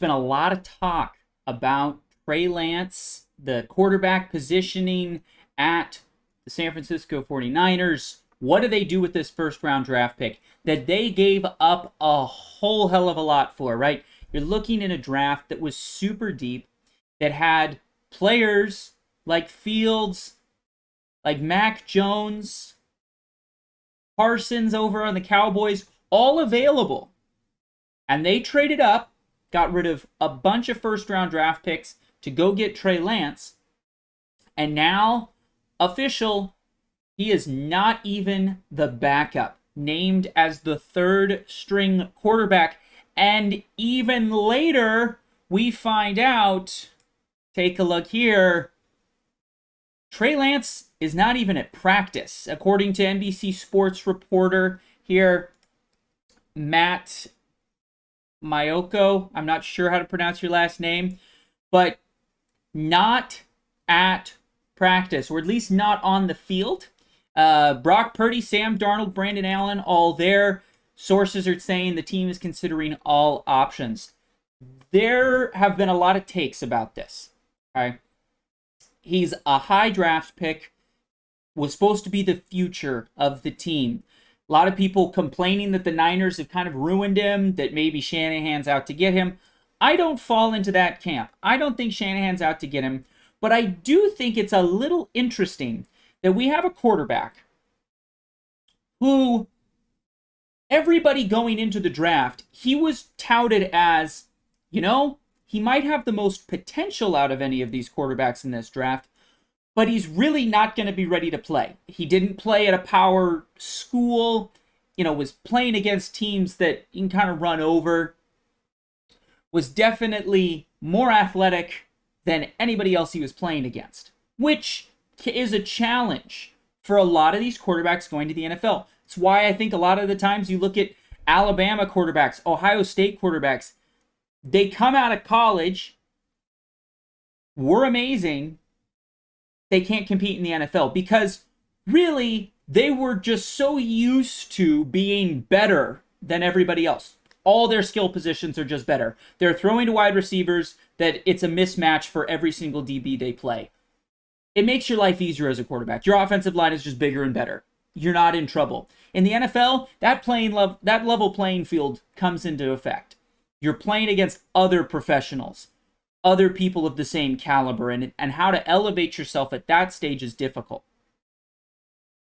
been a lot of talk about Trey Lance, the quarterback positioning at the San Francisco 49ers. What do they do with this first round draft pick that they gave up a whole hell of a lot for, right? You're looking in a draft that was super deep, that had players like Fields, like Mac Jones, Parsons over on the Cowboys, all available. And they traded up, got rid of a bunch of first round draft picks to go get Trey Lance. And now, official, he is not even the backup, named as the third string quarterback. And even later, we find out, take a look here, Trey Lance is not even at practice. According to NBC Sports reporter here, Matt Mayoko, I'm not sure how to pronounce your last name, but not at practice, or at least not on the field. Brock Purdy, Sam Darnold, Brandon Allen, all there. Sources are saying the team is considering all options. There have been a lot of takes about this. Okay? He's a high draft pick, was supposed to be the future of the team. A lot of people complaining that the Niners have kind of ruined him, that maybe Shanahan's out to get him. I don't fall into that camp. I don't think Shanahan's out to get him, but I do think it's a little interesting that we have a quarterback who, everybody going into the draft, he was touted as, he might have the most potential out of any of these quarterbacks in this draft, but he's really not going to be ready to play. He didn't play at a power school, was playing against teams that you can kind of run over, was definitely more athletic than anybody else he was playing against, which is a challenge for a lot of these quarterbacks going to the NFL. It's why I think a lot of the times you look at Alabama quarterbacks, Ohio State quarterbacks, they come out of college, were amazing, they can't compete in the NFL because really they were just so used to being better than everybody else. All their skill positions are just better. They're throwing to wide receivers that it's a mismatch for every single DB they play. It makes your life easier as a quarterback. Your offensive line is just bigger and better. You're not in trouble. In the NFL, that level playing field comes into effect. You're playing against other professionals, other people of the same caliber, and how to elevate yourself at that stage is difficult.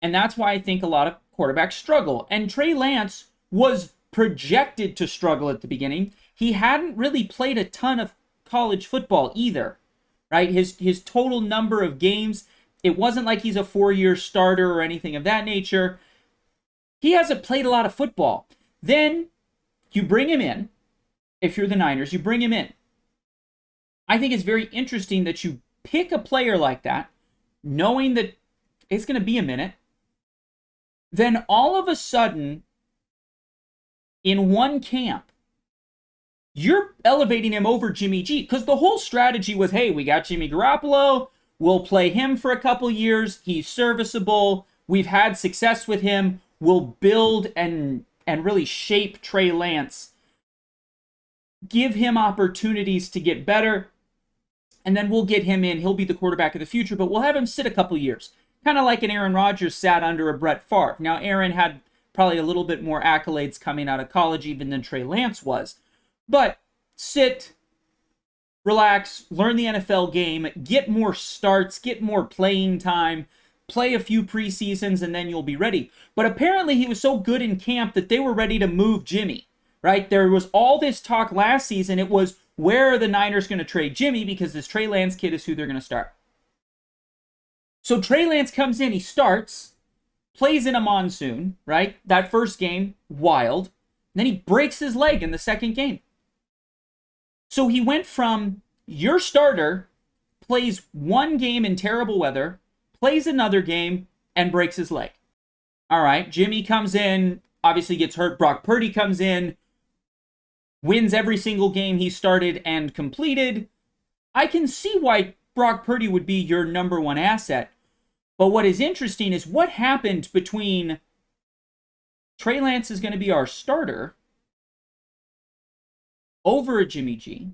And that's why I think a lot of quarterbacks struggle. And Trey Lance was projected to struggle at the beginning. He hadn't really played a ton of college football either, right? His total number of games, it wasn't like he's a 4-year starter or anything of that nature. He hasn't played a lot of football. Then you bring him in. If you're the Niners, you bring him in. I think it's very interesting that you pick a player like that, knowing that it's going to be a minute. Then all of a sudden, in one camp, you're elevating him over Jimmy G. Because the whole strategy was, hey, we got Jimmy Garoppolo. We'll play him for a couple years. He's serviceable. We've had success with him. We'll build and really shape Trey Lance. Give him opportunities to get better. And then we'll get him in. He'll be the quarterback of the future. But we'll have him sit a couple years. Kind of like an Aaron Rodgers sat under a Brett Favre. Now, Aaron had probably a little bit more accolades coming out of college even than Trey Lance was. But sit, relax, learn the NFL game, get more starts, get more playing time, play a few preseasons, and then you'll be ready. But apparently he was so good in camp that they were ready to move Jimmy, right? There was all this talk last season. It was, where are the Niners going to trade Jimmy? Because this Trey Lance kid is who they're going to start. So Trey Lance comes in, he starts, plays in a monsoon, right? That first game, wild. And then he breaks his leg in the second game. So he went from your starter, plays one game in terrible weather, plays another game, and breaks his leg. All right, Jimmy comes in, obviously gets hurt. Brock Purdy comes in, wins every single game he started and completed. I can see why Brock Purdy would be your number one asset. But what is interesting is what happened between Trey Lance is going to be our starter over a Jimmy G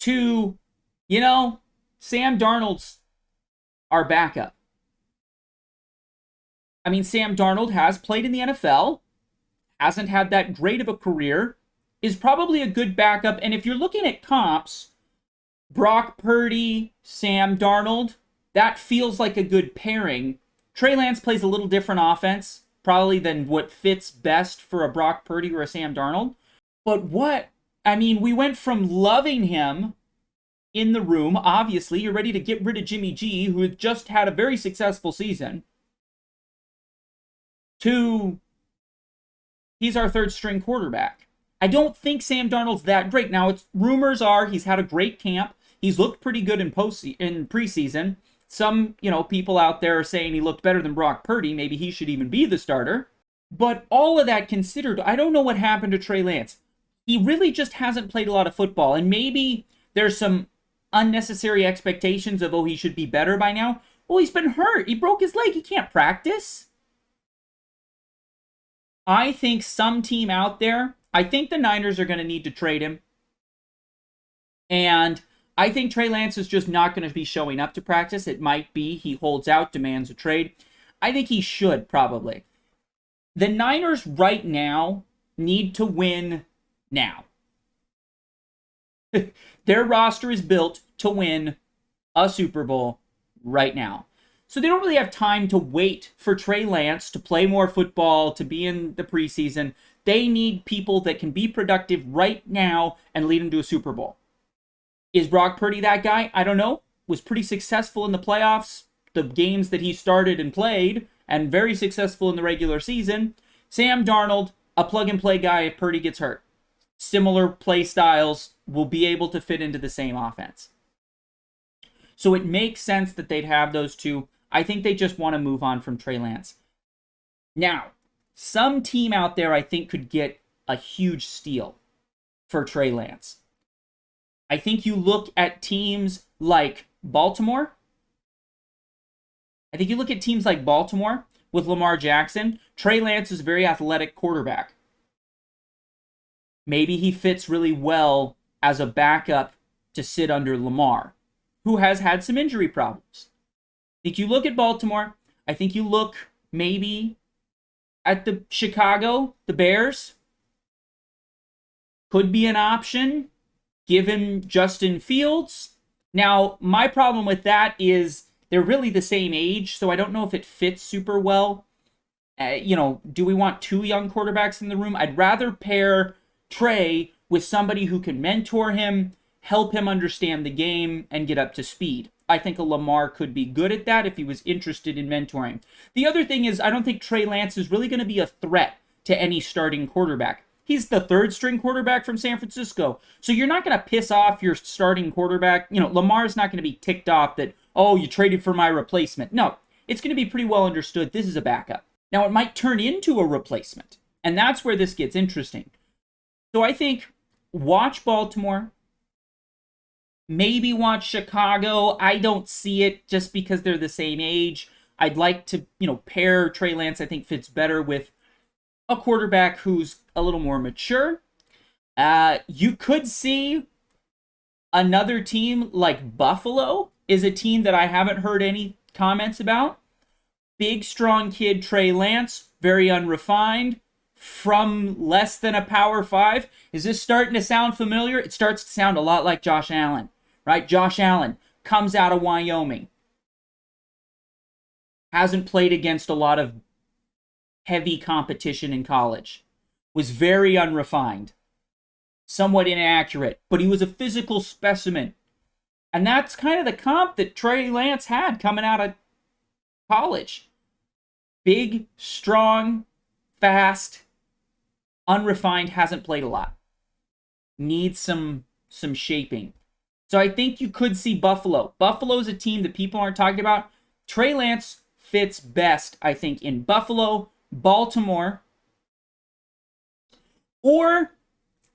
to, you know, Sam Darnold's our backup. I mean, Sam Darnold has played in the NFL, hasn't had that great of a career, is probably a good backup. And if you're looking at comps, Brock Purdy, Sam Darnold, that feels like a good pairing. Trey Lance plays a little different offense, probably than what fits best for a Brock Purdy or a Sam Darnold. But we went from loving him in the room, obviously, you're ready to get rid of Jimmy G, who had just had a very successful season, to he's our third string quarterback. I don't think Sam Darnold's that great. Now, rumors are he's had a great camp. He's looked pretty good in preseason. Some, people out there are saying he looked better than Brock Purdy. Maybe he should even be the starter. But all of that considered, I don't know what happened to Trey Lance. He really just hasn't played a lot of football. And maybe there's some unnecessary expectations of, he should be better by now. Well, he's been hurt. He broke his leg. He can't practice. I think some team out there, I think the Niners are going to need to trade him. And I think Trey Lance is just not going to be showing up to practice. It might be he holds out, demands a trade. I think he should, probably. The Niners right now need to win now. Their roster is built to win a Super Bowl right now. So they don't really have time to wait for Trey Lance to play more football, to be in the preseason. They need people that can be productive right now and lead them to a Super Bowl. Is Brock Purdy that guy? I don't know. Was pretty successful in the playoffs, the games that he started and played, and very successful in the regular season. Sam Darnold, a plug-and-play guy if Purdy gets hurt. Similar play styles, will be able to fit into the same offense. So it makes sense that they'd have those two. I think they just want to move on from Trey Lance. Now, some team out there I think could get a huge steal for Trey Lance. I think you look at teams like Baltimore. With Lamar Jackson. Trey Lance is a very athletic quarterback. Maybe he fits really well as a backup to sit under Lamar, who has had some injury problems. I think you look at Baltimore. I think you look maybe at the Chicago, the Bears. Could be an option, given Justin Fields. Now, my problem with that is they're really the same age, so I don't know if it fits super well. Do we want two young quarterbacks in the room? I'd rather pair Trey with somebody who can mentor him, help him understand the game, and get up to speed. I think a Lamar could be good at that if he was interested in mentoring. The other thing is, I don't think Trey Lance is really going to be a threat to any starting quarterback. He's the third string quarterback from San Francisco. So you're not going to piss off your starting quarterback. Lamar's not going to be ticked off that, you traded for my replacement. No, it's going to be pretty well understood. This is a backup. Now, it might turn into a replacement. And that's where this gets interesting. So I think watch Baltimore. Maybe watch Chicago. I don't see it just because they're the same age. I'd like to, pair Trey Lance, I think fits better with a quarterback who's a little more mature. You could see another team like Buffalo is a team that I haven't heard any comments about. Big, strong kid Trey Lance, very unrefined, from less than a Power 5. Is this starting to sound familiar? It starts to sound a lot like Josh Allen, right? Josh Allen comes out of Wyoming. Hasn't played against a lot of heavy competition in college. Was very unrefined. Somewhat inaccurate, but he was a physical specimen. And that's kind of the comp that Trey Lance had coming out of college. Big, strong, fast, unrefined, hasn't played a lot. Needs some shaping. So I think you could see Buffalo. Buffalo's a team that people aren't talking about. Trey Lance fits best, I think, in Buffalo, Baltimore, or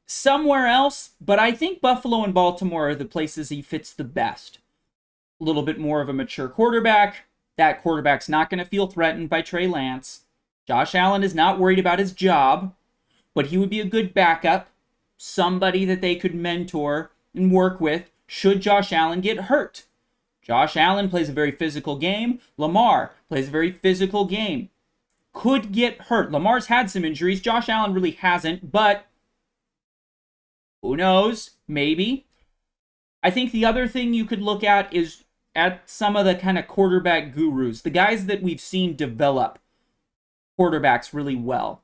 somewhere else. But I think Buffalo and Baltimore are the places he fits the best. A little bit more of a mature quarterback. That quarterback's not going to feel threatened by Trey Lance. Josh Allen is not worried about his job, but he would be a good backup. somebody that they could mentor and work with should Josh Allen get hurt. Josh Allen plays a very physical game. Lamar plays a very physical game. Could get hurt. Lamar's had some injuries. Josh Allen really hasn't, but who knows? Maybe. I think the other thing you could look at is at some of the kind of quarterback gurus, the guys that we've seen develop quarterbacks really well.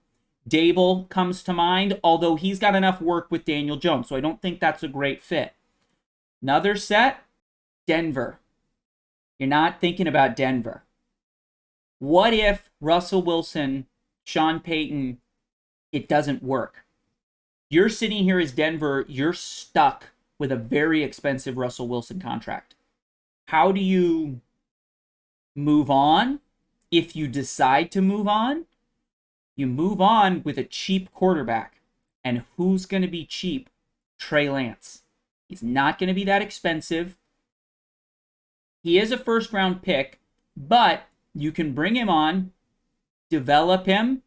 Dable comes to mind, although he's got enough work with Daniel Jones, so I don't think that's a great fit. Another set, Denver. You're not thinking about Denver. What if Russell Wilson, Sean Payton, it doesn't work? You're sitting here as Denver, you're stuck with a very expensive Russell Wilson contract. How do you move on? If you decide to move on, you move on with a cheap quarterback. And who's going to be cheap? Trey Lance. He's not going to be that expensive. He is a first-round pick, but you can bring him on, develop him,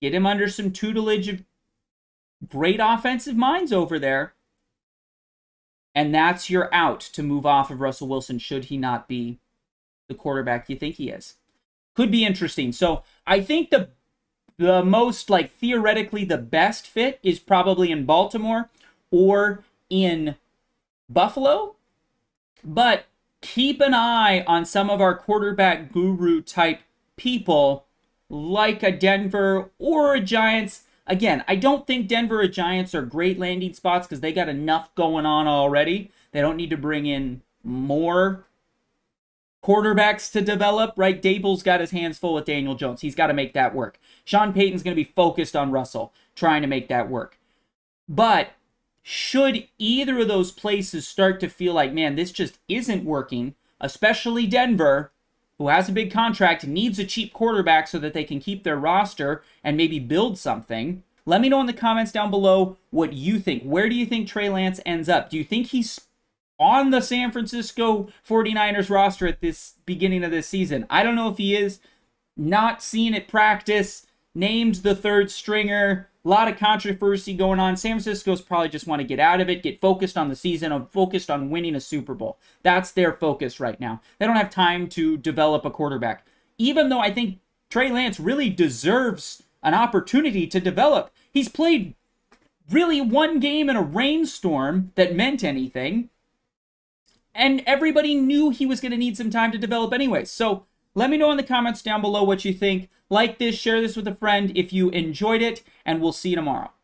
get him under some tutelage of great offensive minds over there, and that's your out to move off of Russell Wilson should he not be the quarterback you think he is. Could be interesting. So I think the most, like, theoretically the best fit is probably in Baltimore or in Buffalo, but keep an eye on some of our quarterback guru type people like a Denver or a Giants. Again, I don't think Denver or Giants are great landing spots because they got enough going on already. They don't need to bring in more quarterbacks to develop, right? Dable's got his hands full with Daniel Jones. He's got to make that work. Sean Payton's going to be focused on Russell, trying to make that work. But should either of those places start to feel like, man, this just isn't working, especially Denver, who has a big contract, needs a cheap quarterback so that they can keep their roster and maybe build something. Let me know in the comments down below what you think. Where do you think Trey Lance ends up? Do you think he's on the San Francisco 49ers roster at this beginning of this season? I don't know if he is. Not seen at practice. Named the third stringer. A lot of controversy going on. San Francisco's probably just want to get out of it, get focused on the season, and focused on winning a Super Bowl. That's their focus right now. They don't have time to develop a quarterback. Even though I think Trey Lance really deserves an opportunity to develop. He's played really one game in a rainstorm that meant anything, and everybody knew he was going to need some time to develop anyway. So let me know in the comments down below what you think. Like this, share this with a friend if you enjoyed it, and we'll see you tomorrow.